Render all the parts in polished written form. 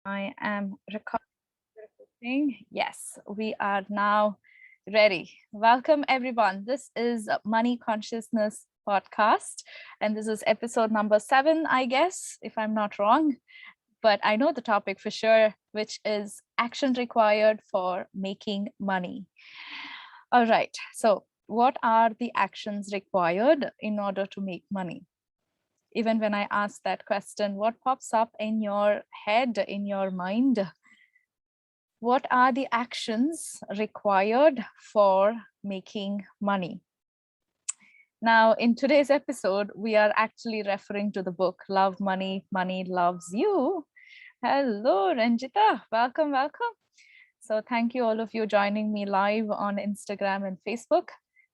I am recording. Yes, we are now ready. Welcome, everyone. This is Money Consciousness Podcast, and this is episode number 7, I guess, if I'm not wrong. But I know the topic for sure, which is action required for making money. All right. So, what are the actions required in order to make money? Even when I ask that question, what pops up in your head, in your mind? What are the actions required for making money? Now, in today's episode, we are actually referring to the book Love Money, Money Loves You. Hello, Ranjita. Welcome, welcome. So thank you all of you joining me live on Instagram and Facebook.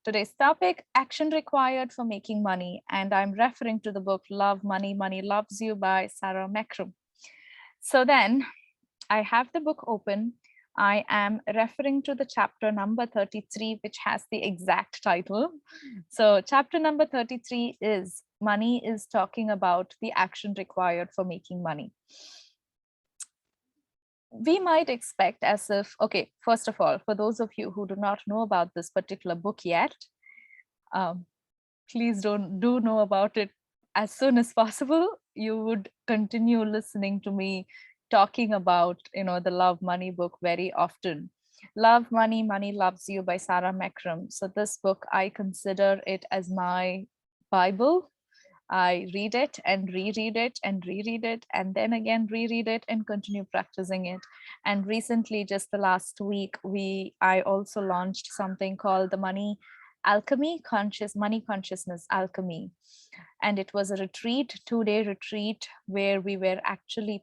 Today's topic, action required for making money. And I'm referring to the book Love Money, Money Loves You by Sarah McCrum. So then I have the book open. I am referring to the chapter number 33, which has the exact title. So chapter number 33 is Money is talking about the action required for making money. We might expect as if, okay, first of all, for those of you who do not know about this particular book yet, please do know about it as soon as possible. You would continue listening to me talking about, the Love Money book very often. Love Money, Money Loves You by Sarah McCrum. So this book, I consider it as my Bible. I read it and reread it and reread it, and then again reread it and continue practicing it. And recently, just the last week, I also launched something called the Money Consciousness Alchemy. And it was a retreat, 2-day retreat, where we were actually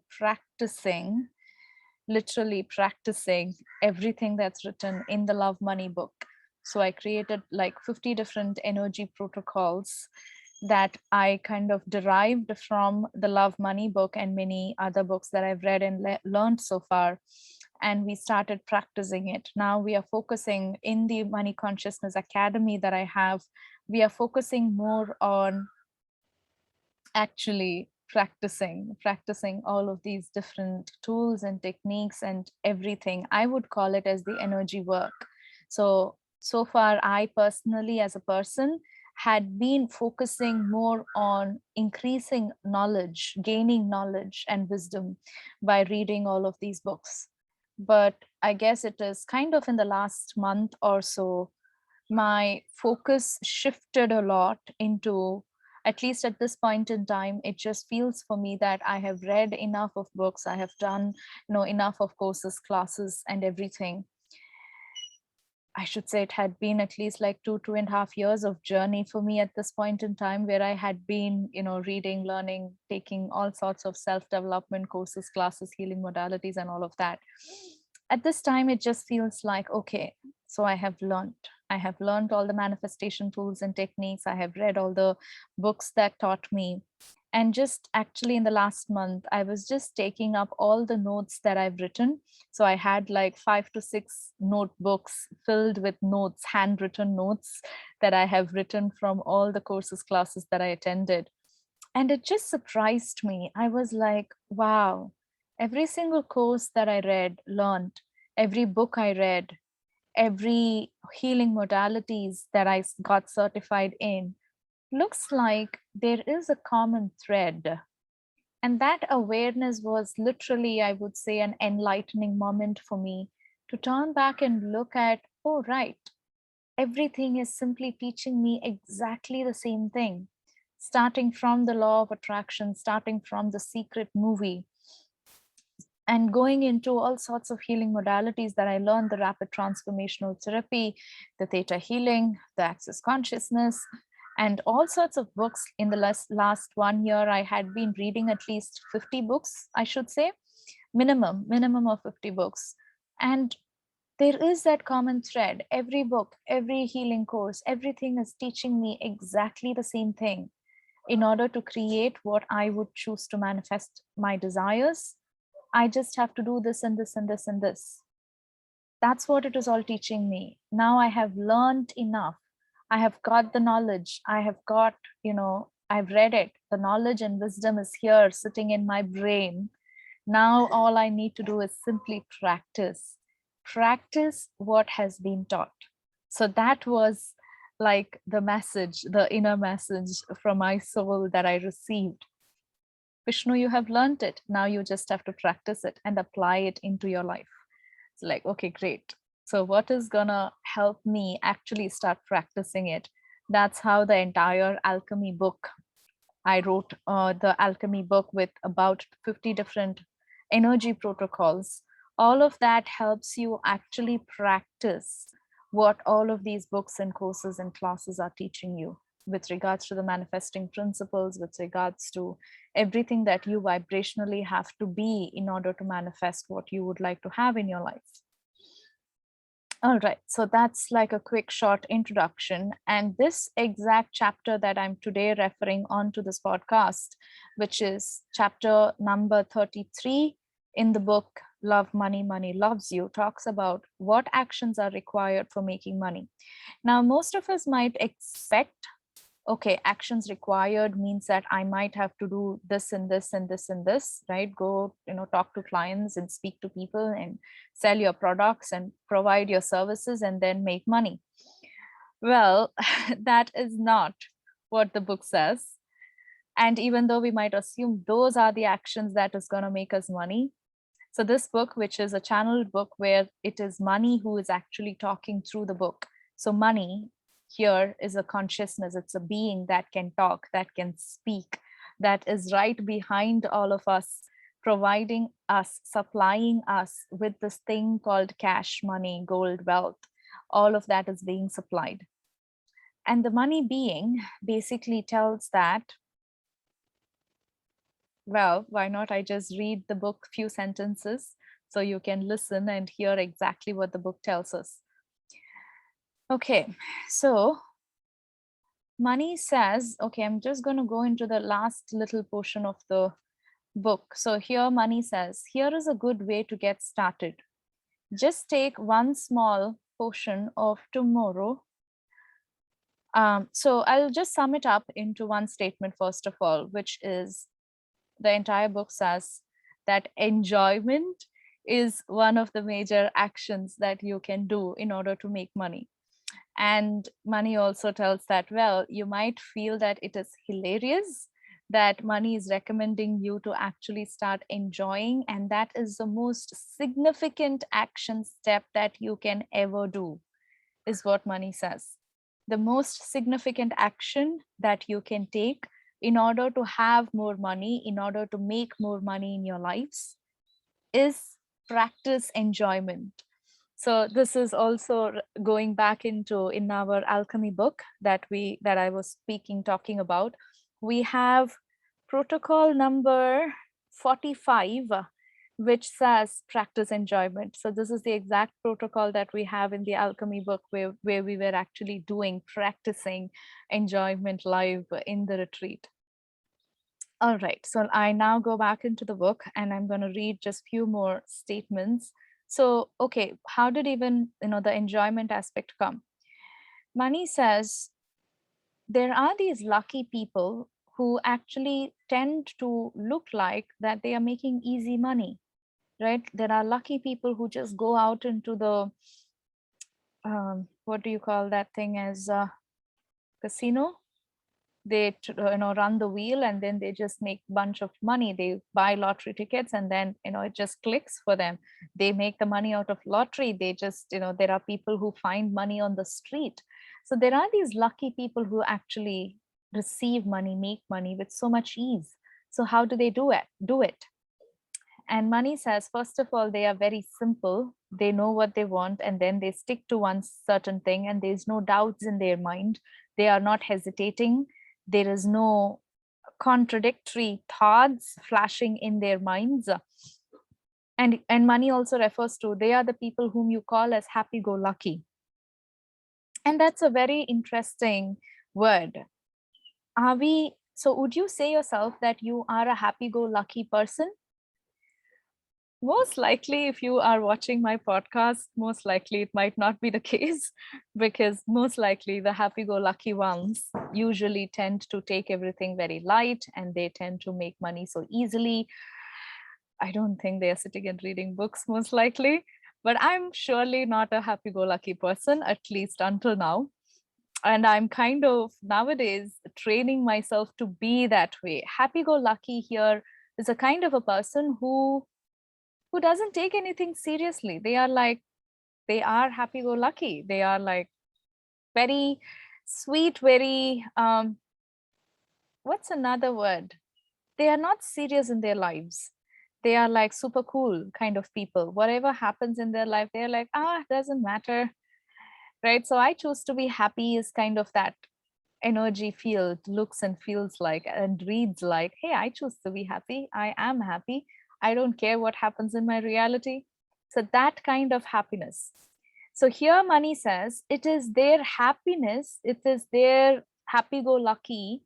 literally practicing everything that's written in the Love Money book. So I created like 50 different energy protocols that I kind of derived from the Love Money book and many other books that I've read and learned so far. And we started practicing it. Now we are focusing in the Money Consciousness Academy that I have, we are focusing more on actually practicing all of these different tools and techniques and everything. I would call it as the energy work. So far, I personally, as a person, had been focusing more on increasing knowledge, gaining knowledge and wisdom by reading all of these books. But I guess it is kind of in the last month or so, my focus shifted a lot into, at least at this point in time, it just feels for me that I have read enough of books, I have done enough of courses, classes and everything. I should say it had been at least like 2.5 years of journey for me at this point in time, where I had been, reading, learning, taking all sorts of self-development courses, classes, healing modalities, and all of that. At this time, it just feels like, okay, so I have learned all the manifestation tools and techniques. I have read all the books that taught me. And just actually in the last month, I was just taking up all the notes that I've written. So I had like 5 to 6 notebooks filled with notes, handwritten notes that I have written from all the courses, classes that I attended. And it just surprised me. I was like, wow, every single course that I read, learned, every book I read, every healing modalities that I got certified in, looks like there is a common thread. And that awareness was literally, I would say, an enlightening moment for me to turn back and look at, oh, right, everything is simply teaching me exactly the same thing, starting from the law of attraction, starting from the secret movie, and going into all sorts of healing modalities that I learned, the rapid transformational therapy, the theta healing, the access consciousness, and all sorts of books. In the last 1 year, I had been reading at least 50 books, I should say, minimum of 50 books. And there is that common thread. Every book, every healing course, everything is teaching me exactly the same thing. In order to create what I would choose to manifest my desires, I just have to do this and this and this and this. That's what it is all teaching me. Now I have learned enough. I have got the knowledge. I have got, I've read it. The knowledge and wisdom is here sitting in my brain. Now all I need to do is simply practice what has been taught. So that was like the message, the inner message from my soul that I received. Vishnu, you have learned it. Now you just have to practice it and apply it into your life. It's like, okay, great. So what is gonna help me actually start practicing it? That's how the entire alchemy book, I wrote the alchemy book with about 50 different energy protocols. All of that helps you actually practice what all of these books and courses and classes are teaching you with regards to the manifesting principles, with regards to everything that you vibrationally have to be in order to manifest what you would like to have in your life. All right, so that's like a quick short introduction. And this exact chapter that I'm today referring on to this podcast, which is chapter number 33 in the book Love Money, Money Loves You, talks about what actions are required for making money. Now, most of us might expect, okay, actions required means that I might have to do this and this and this and this, right? Go, talk to clients and speak to people and sell your products and provide your services and then make money. Well, that is not what the book says. And even though we might assume those are the actions that is going to make us money, so this book, which is a channeled book where it is money who is actually talking through the book. So money here is a consciousness. It's a being that can talk, that can speak, that is right behind all of us, providing us, supplying us with this thing called cash, money, gold, wealth. All of that is being supplied. And the money being basically tells that, well, why not I just read the book few sentences so you can listen and hear exactly what the book tells us. Okay, so money says, okay, I'm just going to go into the last little portion of the book. So here money says, here is a good way to get started. Just take one small portion of tomorrow. So I'll just sum it up into one statement, first of all, which is the entire book says that enjoyment is one of the major actions that you can do in order to make money. And money also tells that, well, you might feel that it is hilarious that money is recommending you to actually start enjoying. And that is the most significant action step that you can ever do, is what money says. The most significant action that you can take in order to have more money, in order to make more money in your lives, is practice enjoyment. So this is also going back into in our alchemy book that I was talking about. We have protocol number 45, which says practice enjoyment. So this is the exact protocol that we have in the alchemy book where we were actually practicing enjoyment live in the retreat. All right, so I now go back into the book and I'm going to read just few more statements. So, okay, how did even, the enjoyment aspect come? Money says there are these lucky people who actually tend to look like that they are making easy money, right? There are lucky people who just go out into the, what do you call that thing, as a casino? They run the wheel and then they just make a bunch of money. They buy lottery tickets and then it just clicks for them. They make the money out of lottery. They just there are people who find money on the street. So there are these lucky people who actually receive money, make money with so much ease. So how do they do it? And money says, first of all, they are very simple. They know what they want and then they stick to one certain thing and there's no doubts in their mind. They are not hesitating. There is no contradictory thoughts flashing in their minds. And money also refers to, they are the people whom you call as happy-go-lucky. And that's a very interesting word. So would you say yourself that you are a happy-go-lucky person? Most likely, if you are watching my podcast, most likely it might not be the case, because most likely the happy-go-lucky ones usually tend to take everything very light and they tend to make money so easily. I don't think they are sitting and reading books most likely, but I'm surely not a happy-go-lucky person, at least until now. And I'm kind of nowadays training myself to be that way. Happy-go-lucky here is a kind of a person who doesn't take anything seriously. They are like, they are happy-go-lucky. They are like very sweet, very what's another word? They are not serious in their lives. They are like super cool kind of people. Whatever happens in their life, they're like, doesn't matter. Right. So I choose to be happy is kind of that energy field looks and feels like and reads like, hey, I choose to be happy. I am happy. I don't care what happens in my reality. So that kind of happiness. So here money says it is their happiness, it is their happy-go-lucky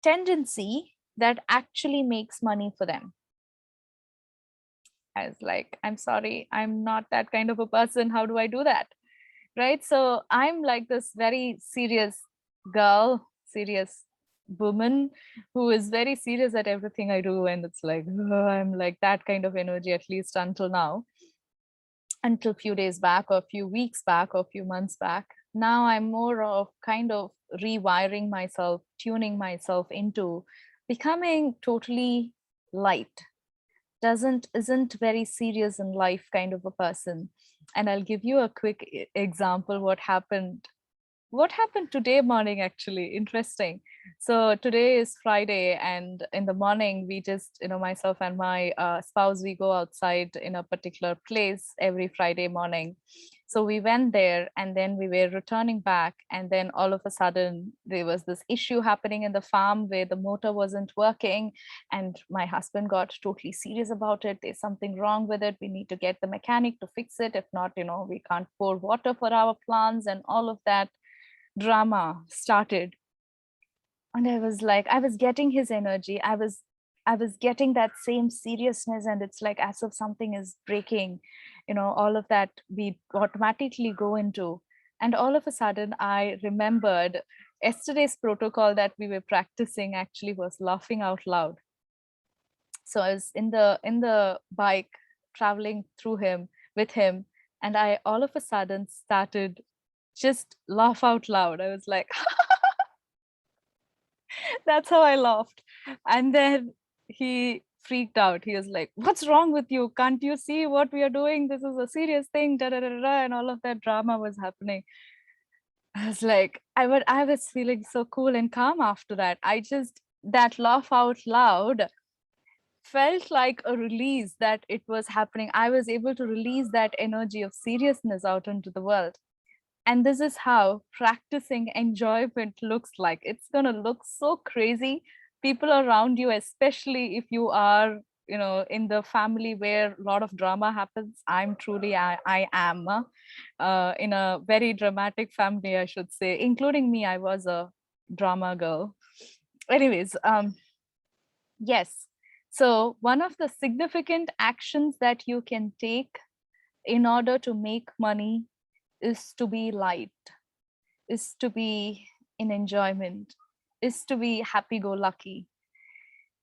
tendency that actually makes money for them. I was like, I'm sorry, I'm not that kind of a person. How do I do that? Right. So I'm like this very serious girl, serious woman who is very serious at everything I do. And it's like, I'm like that kind of energy, at least until now, until a few days back or a few weeks back or a few months back. Now I'm more of kind of rewiring myself, tuning myself into becoming totally light, isn't very serious in life kind of a person. And I'll give you a quick example what happened today morning, actually. Interesting. So today is Friday, and in the morning we just, myself and my spouse, we go outside in a particular place every Friday morning. So we went there, and then we were returning back, and then all of a sudden there was this issue happening in the farm where the motor wasn't working, and my husband got totally serious about it. There's something wrong with it. We need to get the mechanic to fix it. If not, we can't pour water for our plants, and all of that drama started. And I was like, I was getting his energy. I was getting that same seriousness, and it's like as if something is breaking, all of that we automatically go into. And all of a sudden I remembered yesterday's protocol that we were practicing actually was laughing out loud. So I was in the bike traveling through him with him, and I all of a sudden started just laugh out loud. I was like, that's how I laughed. And then he freaked out. He was like, what's wrong with you? Can't you see what we are doing? This is a serious thing. Da, da, da, da, da. And all of that drama was happening. I was like, I was feeling so cool and calm after that. That laugh out loud felt like a release that it was happening. I was able to release that energy of seriousness out into the world. And this is how practicing enjoyment looks like. It's going to look so crazy. People around you, especially if you are, in the family where a lot of drama happens. I am in a very dramatic family, I should say, including me. I was a drama girl. Anyways, yes. So one of the significant actions that you can take in order to make money is to be light, is to be in enjoyment, is to be happy-go-lucky,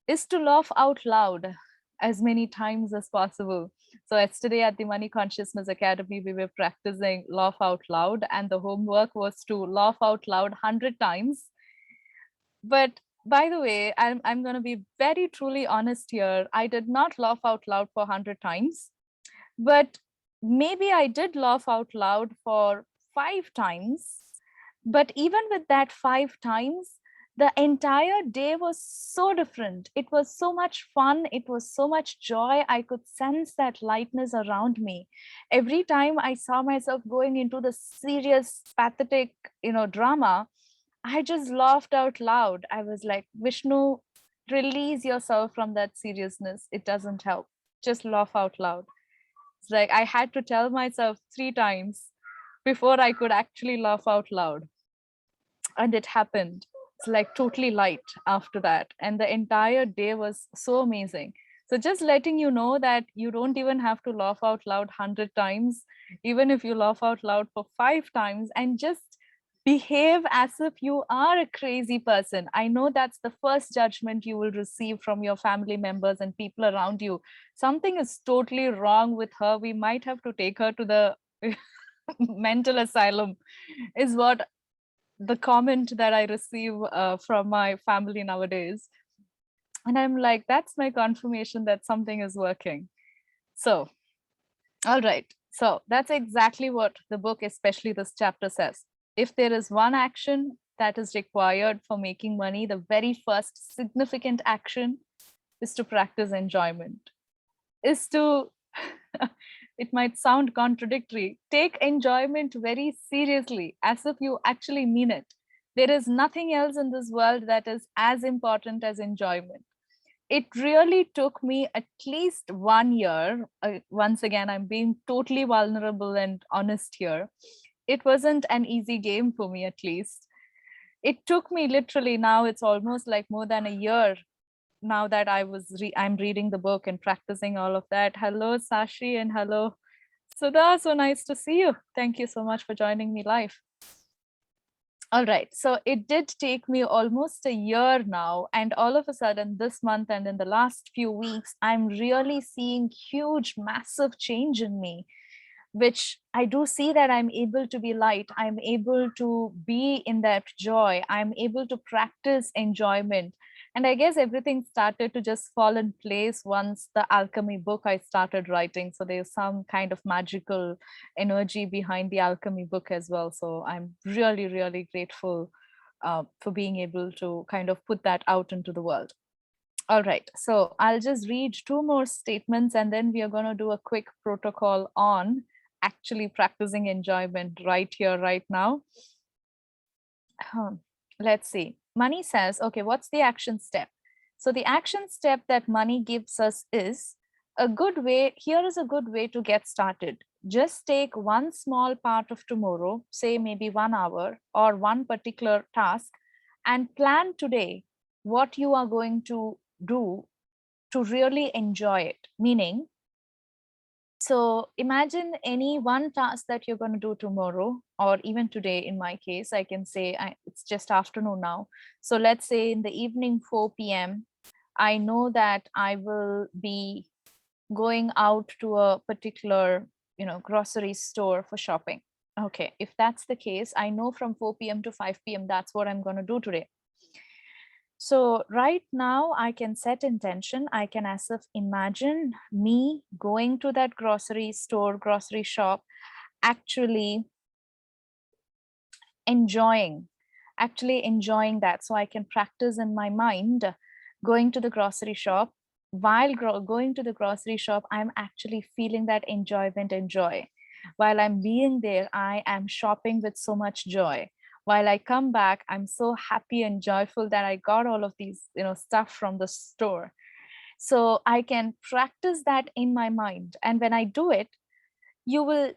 is to laugh out loud as many times as possible. So yesterday at the Money Consciousness Academy, we were practicing laugh out loud, and the homework was to laugh out loud 100 times. But by the way, I'm going to be very truly honest here. I did not laugh out loud for 100 times, but maybe I did laugh out loud for 5 times. But even with that 5 times, the entire day was so different. It was so much fun. It was so much joy. I could sense that lightness around me. Every time I saw myself going into the serious, pathetic, drama, I just laughed out loud. I was like, Vishnu, release yourself from that seriousness. It doesn't help. Just laugh out loud. It's like I had to tell myself 3 times before I could actually laugh out loud. And it happened. It's like totally light after that. And the entire day was so amazing. So just letting you know that you don't even have to laugh out loud 100 times, even if you laugh out loud for 5 times and just behave as if you are a crazy person. I know that's the first judgment you will receive from your family members and people around you. Something is totally wrong with her. We might have to take her to the mental asylum, is what the comment that I receive from my family nowadays. And I'm like, that's my confirmation that something is working. So, all right. So that's exactly what the book, especially this chapter, says. If there is one action that is required for making money, the very first significant action is to practice enjoyment, is to, it might sound contradictory, take enjoyment very seriously, as if you actually mean it. There is nothing else in this world that is as important as enjoyment. It really took me at least 1 year. Once again, I'm being totally vulnerable and honest here. It wasn't an easy game for me, at least. It took me literally, now it's almost like more than a year now that I'm reading the book and practicing all of that. Hello, Sashi, and hello, Sudha. So nice to see you. Thank you so much for joining me live. All right, so it did take me almost a year now, and all of a sudden this month and in the last few weeks, I'm really seeing huge, massive change in me, which I do see that I'm able to be light, I'm able to be in that joy, I'm able to practice enjoyment. And I guess everything started to just fall in place once the alchemy book I started writing. So there's some kind of magical energy behind the alchemy book as well. So I'm really, really grateful for being able to kind of put that out into the world. All right, so I'll just read two more statements and then we are going to do a quick protocol on actually practicing enjoyment right here, right now. Let's see. Money says, okay, what's the action step? So the action step that money gives us is a good way. Here is a good way to get started. Just take one small part of tomorrow, say maybe 1 hour or one particular task, and plan today what you are going to do to really enjoy it. Meaning, so imagine any one task that you're going to do tomorrow, or even today. In my case, I can say it's just afternoon now. So let's say in the evening, 4 p.m., I know that I will be going out to a particular, grocery store for shopping. Okay, if that's the case, I know from 4 p.m. to 5 p.m., that's what I'm going to do today. So right now I can set intention. I can as if imagine me going to that grocery store, grocery shop, actually enjoying that. So I can practice in my mind going to the grocery shop. While going to the grocery shop, I'm actually feeling that enjoyment and joy. While I'm being there, I am shopping with so much joy. While I come back, I'm so happy and joyful that I got all of these, stuff from the store. So I can practice that in my mind. And when I do it, you will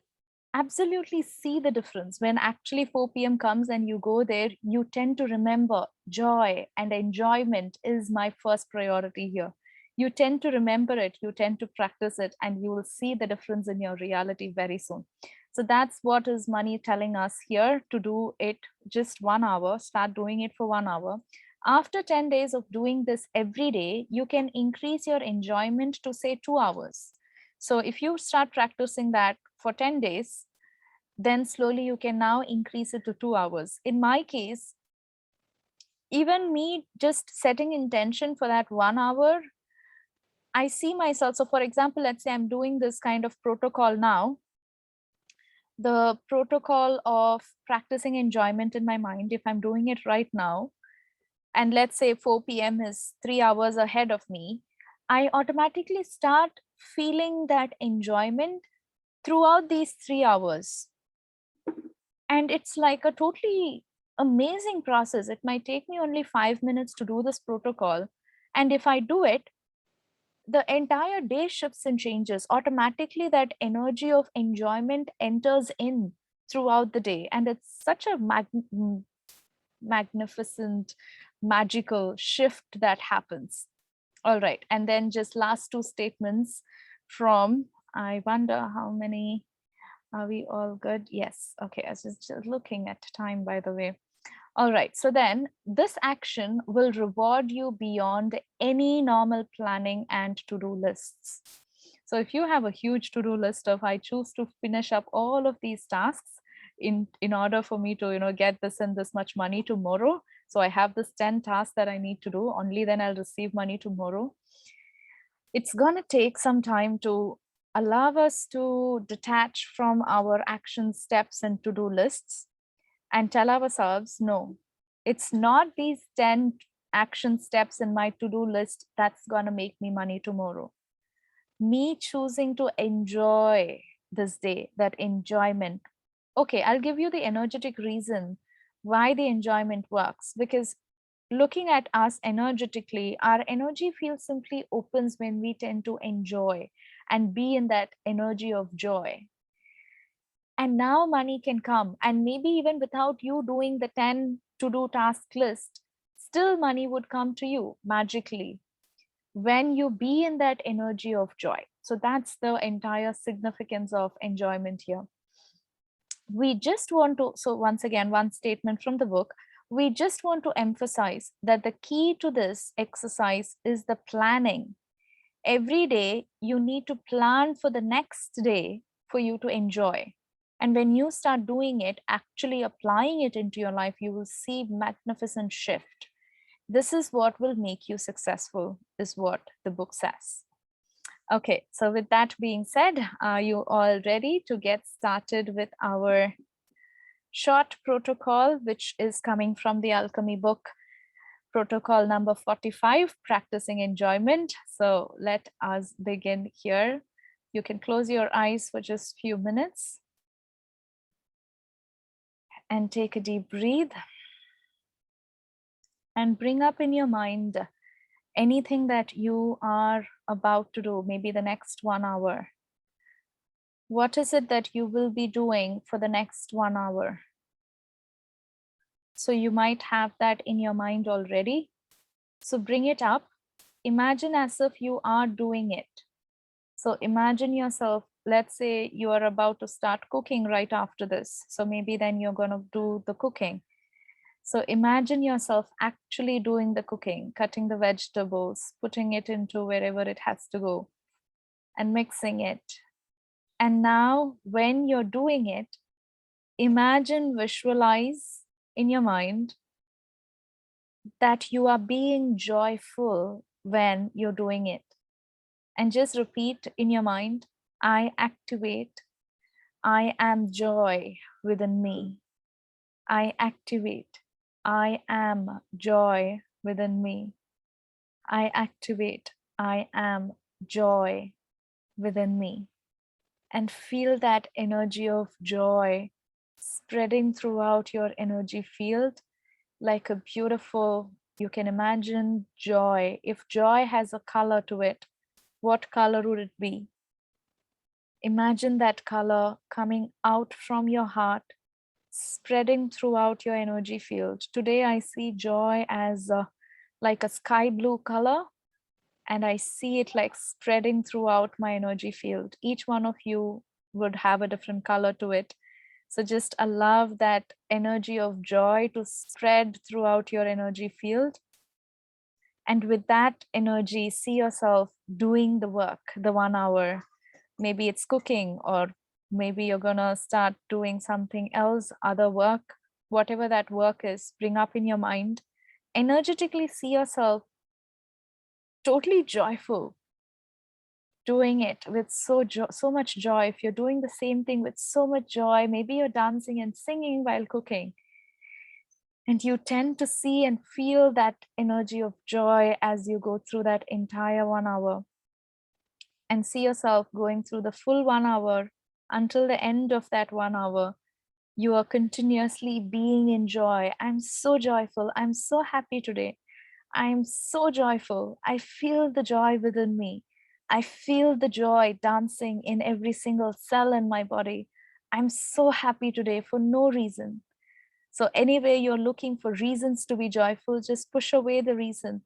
absolutely see the difference. When actually 4 p.m. comes and you go there, you tend to remember joy and enjoyment is my first priority here. You tend to remember it, you tend to practice it, and you will see the difference in your reality very soon. So that's what is money telling us here, to do it just 1 hour, start doing it for 1 hour. After 10 days of doing this every day, you can increase your enjoyment to say 2 hours. So if you start practicing that for 10 days, then slowly you can now increase it to 2 hours. In my case, even me just setting intention for that 1 hour, I see myself. So for example, let's say I'm doing this kind of protocol now, the protocol of practicing enjoyment in my mind, if I'm doing it right now, and let's say 4 p.m. is 3 hours ahead of me, I automatically start feeling that enjoyment throughout these 3 hours. And it's like a totally amazing process. It might take me only 5 minutes to do this protocol. And if I do it, the entire day shifts and changes. Automatically, that energy of enjoyment enters in throughout the day. And it's such a magnificent, magical shift that happens. All right. And then just last two statements from, I wonder how many. Are we all good? Yes. Okay. I was just looking at time, by the way. All right. So then this action will reward you beyond any normal planning and to-do lists. So if you have a huge to-do list of I choose to finish up all of these tasks in order for me to, get this and this much money tomorrow. So I have this 10 tasks that I need to do, only then I'll receive money tomorrow. It's going to take some time to allow us to detach from our action steps and to-do lists and tell ourselves, no, it's not these 10 action steps in my to-do list that's going to make me money tomorrow. Me choosing to enjoy this day, that enjoyment. Okay, I'll give you the energetic reason why the enjoyment works, because looking at us energetically, our energy field simply opens when we tend to enjoy and be in that energy of joy. And now money can come, and maybe even without you doing the 10 to-do task list, still money would come to you magically when you be in that energy of joy. So that's the entire significance of enjoyment here. We just want to, so once again, one statement from the book, we just want to emphasize that the key to this exercise is the planning. Every day, you need to plan for the next day for you to enjoy. And when you start doing it, actually applying it into your life, you will see magnificent shift. This is what will make you successful, is what the book says. Okay, so with that being said, are you all ready to get started with our short protocol, which is coming from the Alchemy book, protocol number 45, practicing enjoyment. So let us begin here. You can close your eyes for just a few minutes and take a deep breath and bring up in your mind anything that you are about to do, maybe the next 1 hour. What is it that you will be doing for the next 1 hour? So you might have that in your mind already. So bring it up. Imagine as if you are doing it. So imagine yourself, let's say you are about to start cooking right after this. So maybe then you're going to do the cooking. So imagine yourself actually doing the cooking, cutting the vegetables, putting it into wherever it has to go and mixing it. And now when you're doing it, imagine, visualize in your mind that you are being joyful when you're doing it. And just repeat in your mind, I activate, I am joy within me. I activate, I am joy within me. I activate, I am joy within me. And feel that energy of joy spreading throughout your energy field like a beautiful, you can imagine joy. If joy has a color to it, what color would it be? Imagine that color coming out from your heart, spreading throughout your energy field. Today, I see joy as like a sky blue color, and I see it like spreading throughout my energy field. Each one of you would have a different color to it. So just allow that energy of joy to spread throughout your energy field. And with that energy, see yourself doing the work, the 1 hour. Maybe it's cooking, or maybe you're going to start doing something else, other work, whatever that work is, bring up in your mind. Energetically see yourself totally joyful, doing it with so much joy. If you're doing the same thing with so much joy, maybe you're dancing and singing while cooking. And you tend to see and feel that energy of joy as you go through that entire 1 hour. And see yourself going through the full 1 hour until the end of that 1 hour. You are continuously being in joy. I'm so joyful. I'm so happy today. I'm so joyful. I feel the joy within me. I feel the joy dancing in every single cell in my body. I'm so happy today for no reason. So anyway, you're looking for reasons to be joyful, just push away the reasons.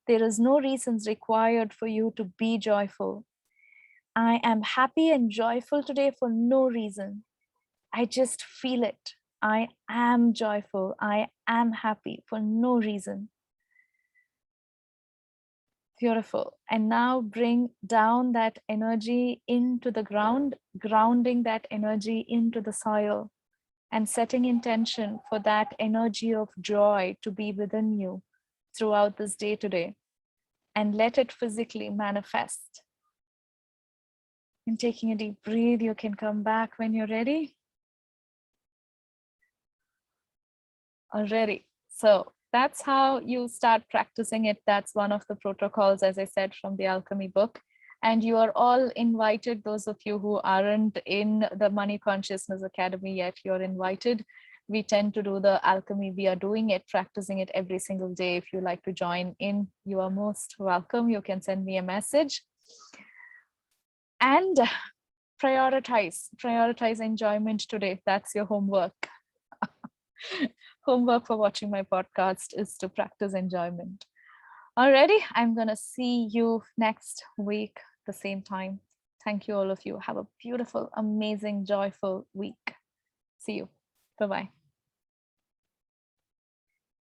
There is no reasons required for you to be joyful. I am happy and joyful today for no reason. I just feel it. I am joyful. I am happy for no reason. Beautiful. And now bring down that energy into the ground, grounding that energy into the soil, and setting intention for that energy of joy to be within you throughout this day today. And let it physically manifest. And taking a deep breath, you can come back when you're ready. Already. So that's how you start practicing it. That's one of the protocols, as I said, from the Alchemy book. And you are all invited, those of you who aren't in the Money Consciousness Academy yet, you're invited. We tend to do the Alchemy. We are doing it, practicing it every single day. If you like to join in, you are most welcome. You can send me a message. And prioritize enjoyment today. That's your homework. Homework for watching my podcast is to practice enjoyment. Alrighty, I'm gonna see you next week, the same time. Thank you, all of you. Have a beautiful, amazing, joyful week. See you. Bye-bye.